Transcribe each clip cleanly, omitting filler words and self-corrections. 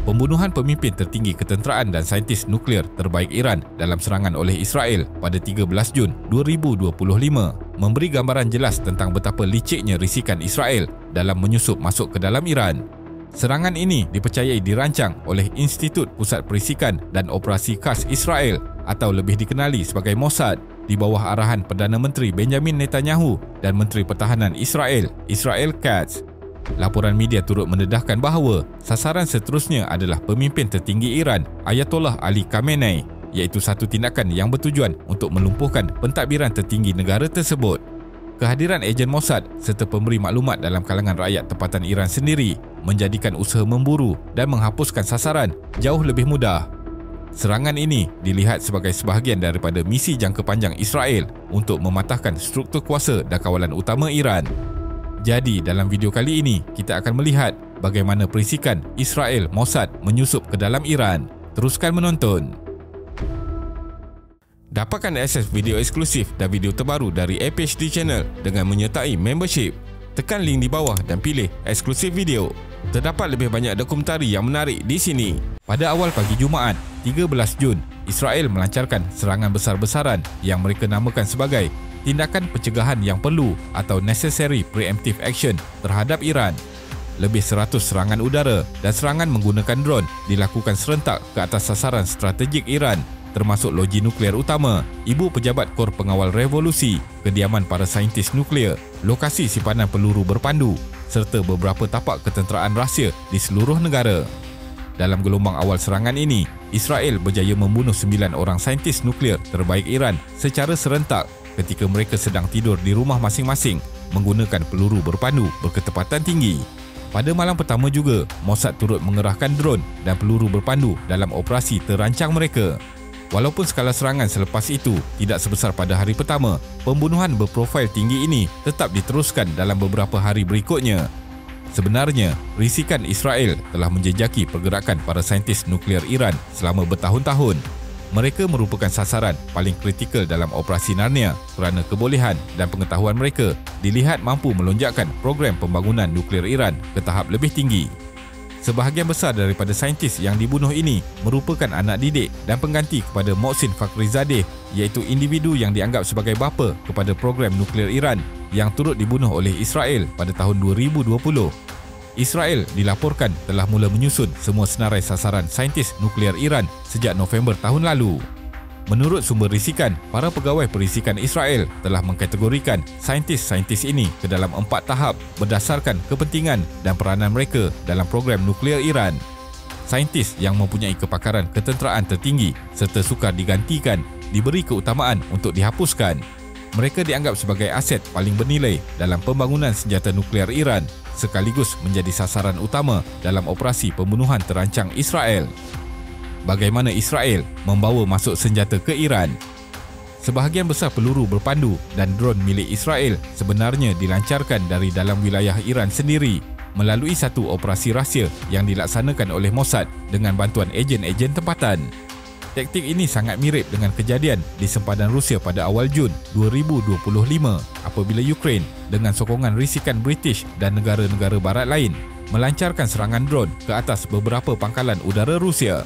pembunuhan pemimpin tertinggi ketenteraan dan saintis nuklear terbaik Iran dalam serangan oleh Israel pada 13 Jun 2025 memberi gambaran jelas tentang betapa liciknya risikan Israel dalam menyusup masuk ke dalam Iran. Serangan ini dipercayai dirancang oleh Institut Pusat Perisikan dan Operasi Khas Israel atau lebih dikenali sebagai Mossad di bawah arahan Perdana Menteri Benjamin Netanyahu dan Menteri Pertahanan Israel, Israel Katz. Laporan media turut mendedahkan bahawa sasaran seterusnya adalah pemimpin tertinggi Iran, Ayatollah Ali Khamenei, iaitu satu tindakan yang bertujuan untuk melumpuhkan pentadbiran tertinggi negara tersebut. Kehadiran ejen Mossad serta pemberi maklumat dalam kalangan rakyat tempatan Iran sendiri menjadikan usaha memburu dan menghapuskan sasaran jauh lebih mudah. Serangan ini dilihat sebagai sebahagian daripada misi jangka panjang Israel untuk mematahkan struktur kuasa dan kawalan utama Iran. Jadi dalam video kali ini kita akan melihat bagaimana perisikan Israel Mossad menyusup ke dalam Iran. Teruskan menonton. Dapatkan akses video eksklusif dan video terbaru dari APHD Channel dengan menyertai membership. Tekan link di bawah dan pilih eksklusif video. Terdapat lebih banyak dokumentari yang menarik di sini. Pada awal pagi Jumaat, 13 Jun, Israel melancarkan serangan besar-besaran yang mereka namakan sebagai tindakan pencegahan yang perlu atau necessary preemptive action terhadap Iran. Lebih 100 serangan udara dan serangan menggunakan drone dilakukan serentak ke atas sasaran strategik Iran, termasuk loji nuklear utama, ibu pejabat Kor Pengawal Revolusi, kediaman para saintis nuklear, lokasi simpanan peluru berpandu, serta beberapa tapak ketenteraan rahsia di seluruh negara. Dalam gelombang awal serangan ini, Israel berjaya membunuh 9 orang saintis nuklear terbaik Iran secara serentak ketika mereka sedang tidur di rumah masing-masing menggunakan peluru berpandu berketepatan tinggi. Pada malam pertama juga, Mossad turut mengerahkan drone dan peluru berpandu dalam operasi terancang mereka. Walaupun skala serangan selepas itu tidak sebesar pada hari pertama, pembunuhan berprofil tinggi ini tetap diteruskan dalam beberapa hari berikutnya. Sebenarnya, risikan Israel telah menjejaki pergerakan para saintis nuklear Iran selama bertahun-tahun. Mereka merupakan sasaran paling kritikal dalam operasi Narnia kerana kebolehan dan pengetahuan mereka dilihat mampu melonjakkan program pembangunan nuklear Iran ke tahap lebih tinggi. Sebahagian besar daripada saintis yang dibunuh ini merupakan anak didik dan pengganti kepada Mohsin Fakhrizadeh, iaitu individu yang dianggap sebagai bapa kepada program nuklear Iran yang turut dibunuh oleh Israel pada tahun 2020. Israel dilaporkan telah mula menyusun semua senarai sasaran saintis nuklear Iran sejak November tahun lalu. Menurut sumber risikan, para pegawai perisikan Israel telah mengkategorikan saintis-saintis ini ke dalam 4 tahap berdasarkan kepentingan dan peranan mereka dalam program nuklear Iran. Saintis yang mempunyai kepakaran ketenteraan tertinggi serta sukar digantikan diberi keutamaan untuk dihapuskan. Mereka dianggap sebagai aset paling bernilai dalam pembangunan senjata nuklear Iran, sekaligus menjadi sasaran utama dalam operasi pembunuhan terancang Israel. Bagaimana Israel membawa masuk senjata ke Iran? Sebahagian besar peluru berpandu dan drone milik Israel sebenarnya dilancarkan dari dalam wilayah Iran sendiri melalui satu operasi rahsia yang dilaksanakan oleh Mossad dengan bantuan ejen-ejen tempatan. Taktik ini sangat mirip dengan kejadian di sempadan Rusia pada awal Jun 2025 apabila Ukraine dengan sokongan risikan British dan negara-negara barat lain melancarkan serangan drone ke atas beberapa pangkalan udara Rusia.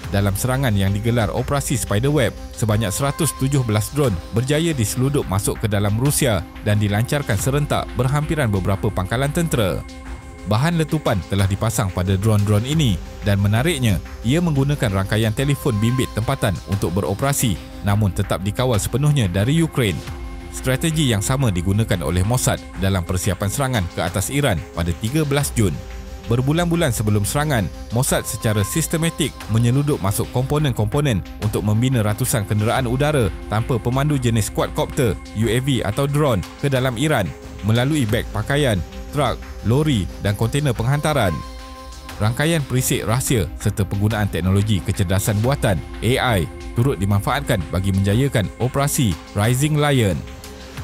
Dalam serangan yang digelar Operasi Spiderweb, sebanyak 117 drone berjaya diseludup masuk ke dalam Rusia dan dilancarkan serentak berhampiran beberapa pangkalan tentera. Bahan letupan telah dipasang pada drone-drone ini dan menariknya, ia menggunakan rangkaian telefon bimbit tempatan untuk beroperasi namun tetap dikawal sepenuhnya dari Ukraine. Strategi yang sama digunakan oleh Mossad dalam persiapan serangan ke atas Iran pada 13 Jun. Berbulan-bulan sebelum serangan, Mossad secara sistematik menyeludup masuk komponen-komponen untuk membina ratusan kenderaan udara tanpa pemandu jenis quadcopter, UAV atau drone ke dalam Iran melalui beg pakaian, truk, lori dan kontena penghantaran. Rangkaian perisik rahsia serta penggunaan teknologi kecerdasan buatan AI turut dimanfaatkan bagi menjayakan operasi Rising Lion.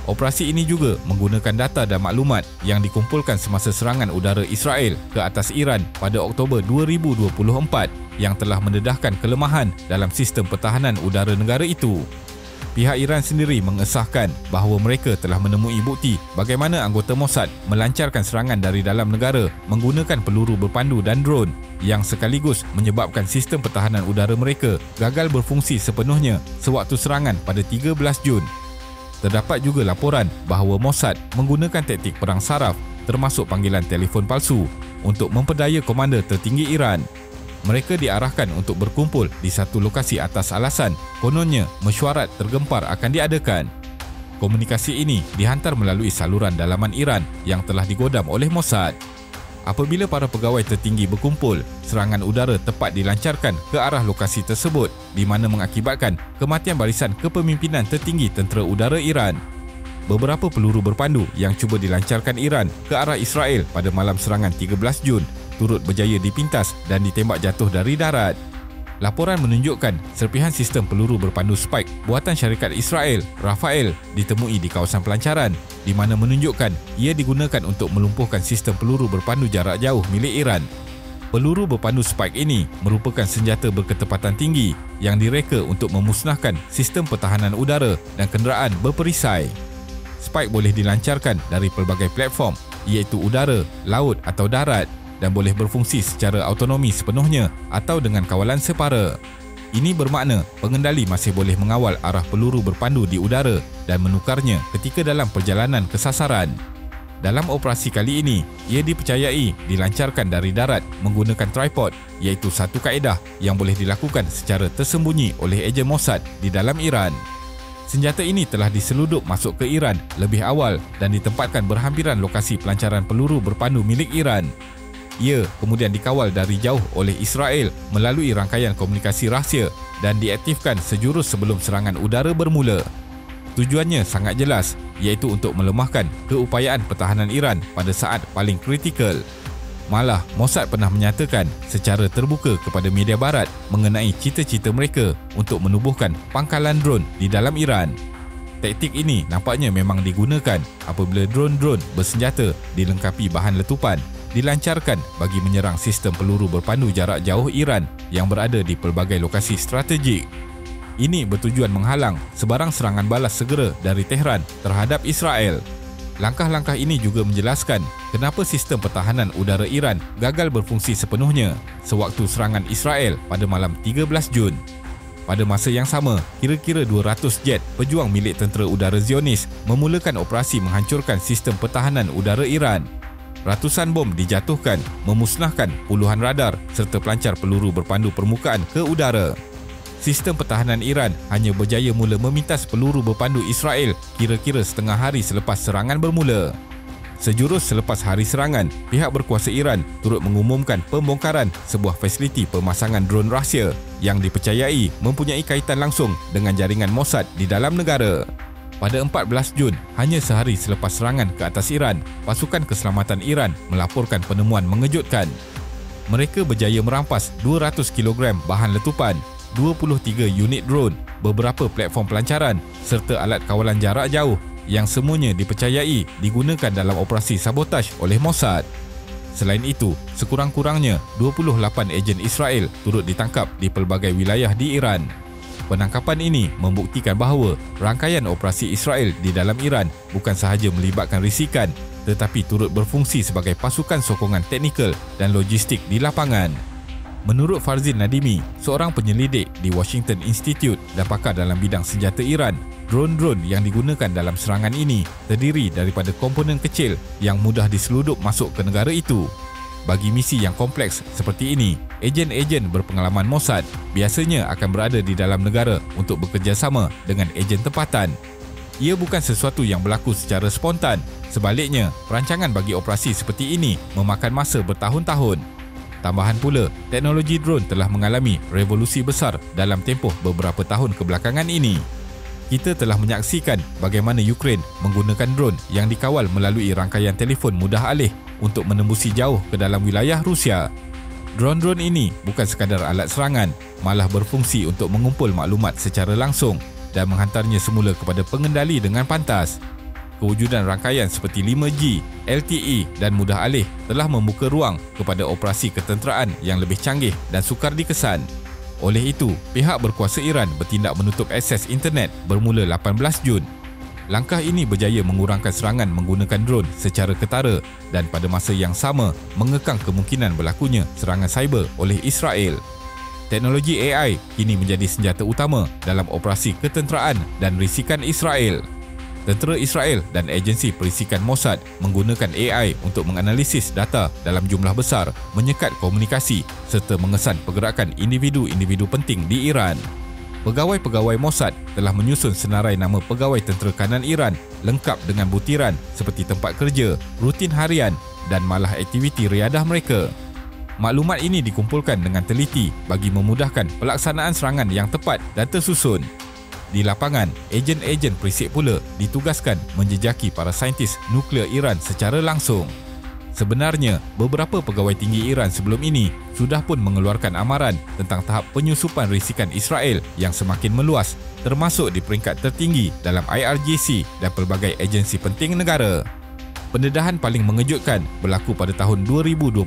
Operasi ini juga menggunakan data dan maklumat yang dikumpulkan semasa serangan udara Israel ke atas Iran pada Oktober 2024 yang telah mendedahkan kelemahan dalam sistem pertahanan udara negara itu. pihak Iran sendiri mengesahkan bahawa mereka telah menemui bukti bagaimana anggota Mossad melancarkan serangan dari dalam negara menggunakan peluru berpandu dan drone yang sekaligus menyebabkan sistem pertahanan udara mereka gagal berfungsi sepenuhnya sewaktu serangan pada 13 Jun. Terdapat juga laporan bahawa Mossad menggunakan taktik perang saraf termasuk panggilan telefon palsu untuk memperdaya komander tertinggi Iran. Mereka diarahkan untuk berkumpul di satu lokasi atas alasan kononnya mesyuarat tergempar akan diadakan. Komunikasi ini dihantar melalui saluran dalaman Iran yang telah digodam oleh Mossad. Apabila para pegawai tertinggi berkumpul, serangan udara tepat dilancarkan ke arah lokasi tersebut di mana mengakibatkan kematian barisan kepemimpinan tertinggi tentera udara Iran. Beberapa peluru berpandu yang cuba dilancarkan Iran ke arah Israel pada malam serangan 13 Jun turut berjaya dipintas dan ditembak jatuh dari darat. Laporan menunjukkan serpihan sistem peluru berpandu Spike buatan syarikat Israel, Rafael, ditemui di kawasan pelancaran di mana menunjukkan ia digunakan untuk melumpuhkan sistem peluru berpandu jarak jauh milik Iran. Peluru berpandu Spike ini merupakan senjata berketepatan tinggi yang direka untuk memusnahkan sistem pertahanan udara dan kenderaan berperisai. Spike boleh dilancarkan dari pelbagai platform iaitu udara, laut atau darat dan boleh berfungsi secara autonomi sepenuhnya atau dengan kawalan separa. Ini bermakna pengendali masih boleh mengawal arah peluru berpandu di udara dan menukarnya ketika dalam perjalanan ke sasaran. Dalam operasi kali ini, ia dipercayai dilancarkan dari darat menggunakan tripod iaitu satu kaedah yang boleh dilakukan secara tersembunyi oleh ejen Mossad di dalam Iran. Senjata ini telah diseludup masuk ke Iran lebih awal dan ditempatkan berhampiran lokasi pelancaran peluru berpandu milik Iran. Ia kemudian dikawal dari jauh oleh Israel melalui rangkaian komunikasi rahsia dan diaktifkan sejurus sebelum serangan udara bermula. Tujuannya sangat jelas, iaitu untuk melemahkan keupayaan pertahanan Iran pada saat paling kritikal. Malah, Mossad pernah menyatakan secara terbuka kepada media barat mengenai cita-cita mereka untuk menubuhkan pangkalan drone di dalam Iran. Taktik ini nampaknya memang digunakan apabila drone-drone bersenjata dilengkapi bahan letupan dilancarkan bagi menyerang sistem peluru berpandu jarak jauh Iran yang berada di pelbagai lokasi strategik. Ini bertujuan menghalang sebarang serangan balas segera dari Tehran terhadap Israel. Langkah-langkah ini juga menjelaskan kenapa sistem pertahanan udara Iran gagal berfungsi sepenuhnya sewaktu serangan Israel pada malam 13 Jun. Pada masa yang sama, kira-kira 200 jet pejuang milik tentera udara Zionis memulakan operasi menghancurkan sistem pertahanan udara Iran. Ratusan bom dijatuhkan, memusnahkan puluhan radar serta pelancar peluru berpandu permukaan ke udara. Sistem pertahanan Iran hanya berjaya mula memintas peluru berpandu Israel kira-kira setengah hari selepas serangan bermula. Sejurus selepas hari serangan, pihak berkuasa Iran turut mengumumkan pembongkaran sebuah fasiliti pemasangan drone rahsia yang dipercayai mempunyai kaitan langsung dengan jaringan Mossad di dalam negara. Pada 14 Jun, hanya sehari selepas serangan ke atas Iran, pasukan keselamatan Iran melaporkan penemuan mengejutkan. Mereka berjaya merampas 200 kg bahan letupan, 23 unit drone, beberapa platform pelancaran serta alat kawalan jarak jauh yang semuanya dipercayai digunakan dalam operasi sabotaj oleh Mossad. Selain itu, sekurang-kurangnya 28 ejen Israel turut ditangkap di pelbagai wilayah di Iran. Penangkapan ini membuktikan bahawa rangkaian operasi Israel di dalam Iran bukan sahaja melibatkan risikan tetapi turut berfungsi sebagai pasukan sokongan teknikal dan logistik di lapangan. Menurut Farzin Nadimi, seorang penyelidik di Washington Institute dan pakar dalam bidang senjata Iran, drone-drone yang digunakan dalam serangan ini terdiri daripada komponen kecil yang mudah diseludup masuk ke negara itu. Bagi misi yang kompleks seperti ini, ejen-ejen berpengalaman Mossad biasanya akan berada di dalam negara untuk bekerjasama dengan ejen tempatan. Ia bukan sesuatu yang berlaku secara spontan. Sebaliknya, perancangan bagi operasi seperti ini memakan masa bertahun-tahun. Tambahan pula, teknologi drone telah mengalami revolusi besar dalam tempoh beberapa tahun kebelakangan ini. Kita telah menyaksikan bagaimana Ukraine menggunakan drone yang dikawal melalui rangkaian telefon mudah alih untuk menembusi jauh ke dalam wilayah Rusia. Drone-drone ini bukan sekadar alat serangan, malah berfungsi untuk mengumpul maklumat secara langsung dan menghantarnya semula kepada pengendali dengan pantas. Kewujudan rangkaian seperti 5G, LTE dan mudah alih telah membuka ruang kepada operasi ketenteraan yang lebih canggih dan sukar dikesan. Oleh itu, pihak berkuasa Iran bertindak menutup akses internet bermula 18 Jun. Langkah ini berjaya mengurangkan serangan menggunakan drone secara ketara dan pada masa yang sama mengekang kemungkinan berlakunya serangan cyber oleh Israel. Teknologi AI kini menjadi senjata utama dalam operasi ketenteraan dan risikan Israel. Tentera Israel dan agensi perisikan Mossad menggunakan AI untuk menganalisis data dalam jumlah besar, menyekat komunikasi serta mengesan pergerakan individu-individu penting di Iran. Pegawai-pegawai Mossad telah menyusun senarai nama pegawai tentera kanan Iran lengkap dengan butiran seperti tempat kerja, rutin harian dan malah aktiviti riadah mereka. Maklumat ini dikumpulkan dengan teliti bagi memudahkan pelaksanaan serangan yang tepat dan tersusun. Di lapangan, ejen-ejen perisik pula ditugaskan menjejaki para saintis nuklear Iran secara langsung. Sebenarnya, beberapa pegawai tinggi Iran sebelum ini sudah pun mengeluarkan amaran tentang tahap penyusupan risikan Israel yang semakin meluas, termasuk di peringkat tertinggi dalam IRGC dan pelbagai agensi penting negara. Pendedahan paling mengejutkan berlaku pada tahun 2024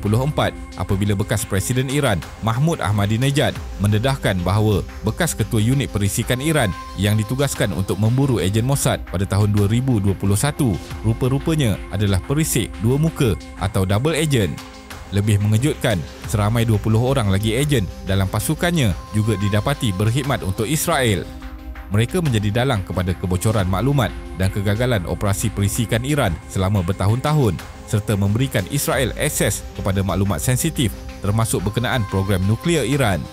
apabila bekas Presiden Iran Mahmud Ahmadinejad mendedahkan bahawa bekas ketua unit perisikan Iran yang ditugaskan untuk memburu ejen Mossad pada tahun 2021 rupa-rupanya adalah perisik dua muka atau double agent. Lebih mengejutkan, seramai 20 orang lagi ejen dalam pasukannya juga didapati berkhidmat untuk Israel. Mereka menjadi dalang kepada kebocoran maklumat dan kegagalan operasi perisikan Iran selama bertahun-tahun serta memberikan Israel akses kepada maklumat sensitif termasuk berkenaan program nuklear Iran.